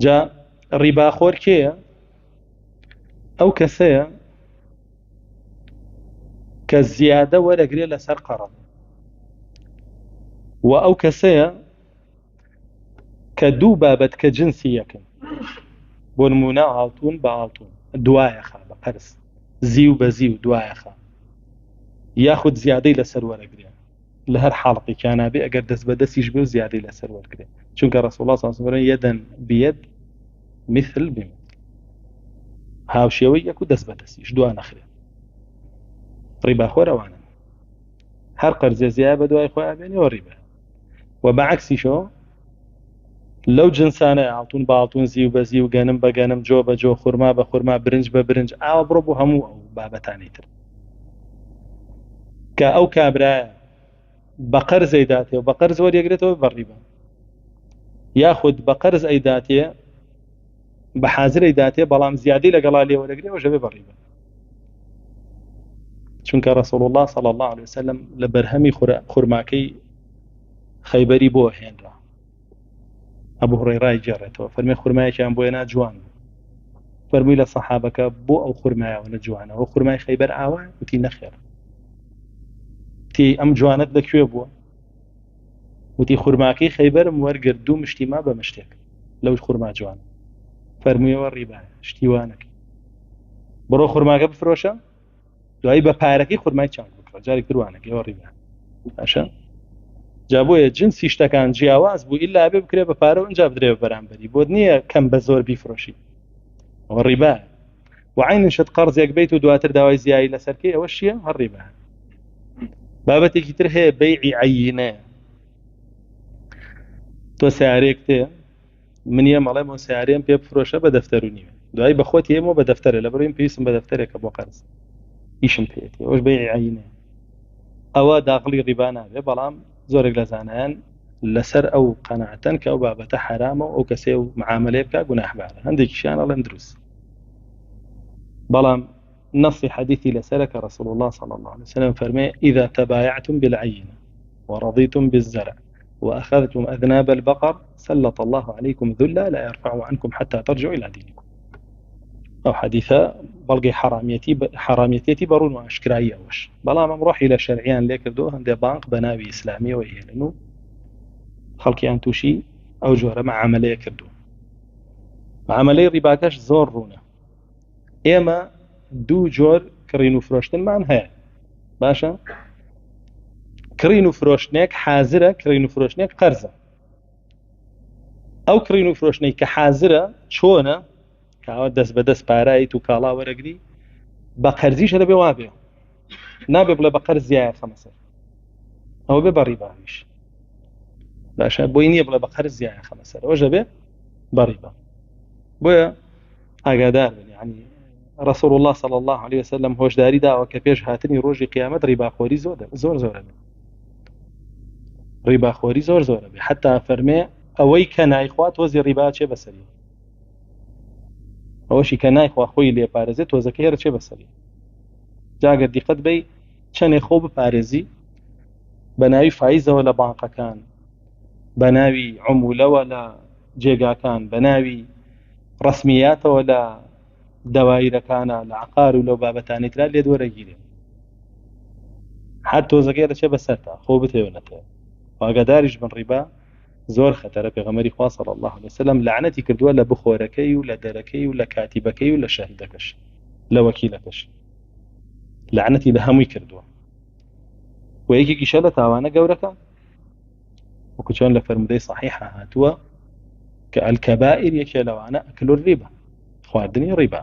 جا ڕیباخۆر کێیە؟ ئەو کەسەیە کە زیادە وەرەگرێ لەسەر قەڕەڵ، و ئەو کەسەیە کە دوو بابەت کە جنسی یەکن، بۆ نمونە ئاڵتون بە ئاڵتون دوایەخە بە قەرز، زی و بە زی و دوایەخە، یاخود زیادەی لەسەر وەرەگرێ لە هەر حاڵقی کانابێ ئەگەر دەست بە دەستیش بێ و زیادەی لەسەر وەرگرێ، چونکە ڕەسوڵ الله صلی الله علیه و سلم یەدەن بيد مثل بمثل، هاوشێوەی یەک و دەست بە دەستیش دوا نەخرێ. ڕیباخۆر ئەوانن، هەر قەرزێ زیاد بە دوای خۆیان بێنێەوە ڕیبە. و بەعەکسیشەوە لەو جنسانە ئاڵتون بە ئاڵتون، زی و بە زی و گەنم بە گەنم، جۆ بە جۆ، خورما بە خورما، برنج بە برنج، ئاوە بڕۆ بۆ هەموو ئەو بابەتانی تر کە ئەو کابرایە بە قەرز ئەیداتێ و بە قەرز وەریەگرێتەوە بە ڕیبە، یاخود بە قەرز ئەیداتێ بە حازر ئەیداتێ بەڵام زیادەی لەگەڵا لێ وەرەگرێ و ژەبێ بە ڕیبە. چونکە ڕەسوڵ الله صلی الله عليه وسلم لە بەرهەمی خورماکەی خەیبەری بۆ هێنرا، ئەبوو هورەیرای گێڕێتەوە، فەرمێ خورمایەکیان بۆ هێنا جوان بوو، فەرمووی لە سەحابەکە بۆ ئەو خورمایەوە نەجوانە، ئەو خورمای خەیبەر ئاوا؟ وتی نەخێر. تی ئەم جوانت لەکوێ بووە؟ وتی خورماکەی خەیبەرم وەرگرت دوو مشتی ما بە مشتێک لەو خورما جوان. فەرموویەوە ڕیبایە، شتی وانەکەی، بڕۆ خورماکە بفرۆشە، دوایی بە پارەکەی خورمای چاک بکڕە، جارێک دروانەکەی، ئەوە ڕیبە. باشە؟ جا بۆیە جنسی شتەکان جیاواز بوو ئیلا بێ بکرێ بە پارە و ئەنجا بدرێ بە بەرامبەری، بۆ نییە کەم بە زۆر بیفرۆشی، ئەوە ڕیبایە. و عینشت قەرزێک بیت و دواتر داوای زیایی لەسەرکەی، ئەوە چییە؟ هەر ڕیبایە. بابەتێکی تر هەیە بەیعی عەینە. تۆ سیارەیەک تێ، منیە مەڵێم ئەو سیارەیەم پێ بفرۆشە بە دەفتەر و نیوێ، دوایی بە خۆت هێمەوە بە دەفتەرە، لە بڕۆیم پێویستم بە دەفتەرێکە بۆ قەرز، ئیشم پێێتی، ئەوش بەیعی عەینەیە. ئەوە داخڵی ڕیبا نابێ، بەڵام زۆرێک لە زانایان لەسەر ئەو قەناعەتەن کە ئەو بابەتە حرامە و ئەو کەسێ و معاملەیە بکە گوناحبارە، هەندێکیشیان ئەڵێن دروست، بەڵام نصی حديثي لسلك رسول الله صلى الله عليه وسلم فرمي إذا تبايعتم بالعينة ورضيتم بالزرع وأخذتم أذناب البقر سلط الله عليكم ذلا لا يرفع عنكم حتى ترجعوا إلى دينكم. أو حديثة بلغي حراميتي برون وأشكرائي أوش، بلا ما نروح إلى شرعيان ليكردو هندي بانك بناوي إسلامية وهي لأنه خلقي أن توشي أو جوهر مع عملية كردو، مع عملية رباكش زور رونا. إما دوو جۆر کڕین و فرۆشتنمان هەیە، باشە؟ کڕین و فرۆشتنێک حازرە، کڕین و فرۆشتنێک قەرزە. ئەو کڕین و فرۆشتنەی کە حازرە چۆنە؟ کاوە دەست بە دەست پارایت و کاڵا وەرەگری، بە قەرزیشە دەبێ وابێ، نابێ بڵێ بە قەرز زیایە خەمە سەر، ئەوە بێ بە ڕیباویش، باشە؟ بۆی نییە بڵێ بە قەرز زیایە خەمە سەر، ئەوە ژەبێ بە ڕیبا. بۆیە ئاگادار بن، یعنی رسول الله صلى الله عليه وسلم هۆشداری داوە کە پێش هاتنی ڕۆژی قیامەت ڕیباخۆری زۆر زۆرە بێ، ڕیباخۆری زۆر زۆرە بێ، حتا فەرمێ ئەوەی کە نایخوات تۆزی ڕیبا چێ بەسەری، ئەوەشی کە نایخوا خۆی لێپارێزێت تۆزەکەی هەر چێ بەسەری. جاگەر دیقەت بەی چەندێک خۆ بپارێزی بە ناوی فایزەوە لە بانقەکان، بە ناوی عمولەوە لە جێگاکان، بە ناوی ڕسمیاتەوە لە دەوایرەکانە، لە عقار و لەو بابەتانی ترا لێ دووەرەگیرێ، هەر تۆزەکەی دەچێ بەسەرتا، خۆ بتێونەتەوە. ئاگاداریش بن، ڕیبا زۆر خەتەرە. پێغەمبەری خوا صلی الله عليه وسلم لعنەتی کردووە لە بخۆرەکەی و لە دەرەکەی و لە کاتیبەکەی و لە شاهیدەکەش، لە وەکیلەکەش، لعنەتی لە هەمووی کردووە. و یەکێکیشە لە تاوانە گەورەکە، وەکو چۆن لە فەرمودەی صحیحە هاتووە کە الکەبائر یەکێ لەوانە ئەکل الربا، خواردنی ڕیبا.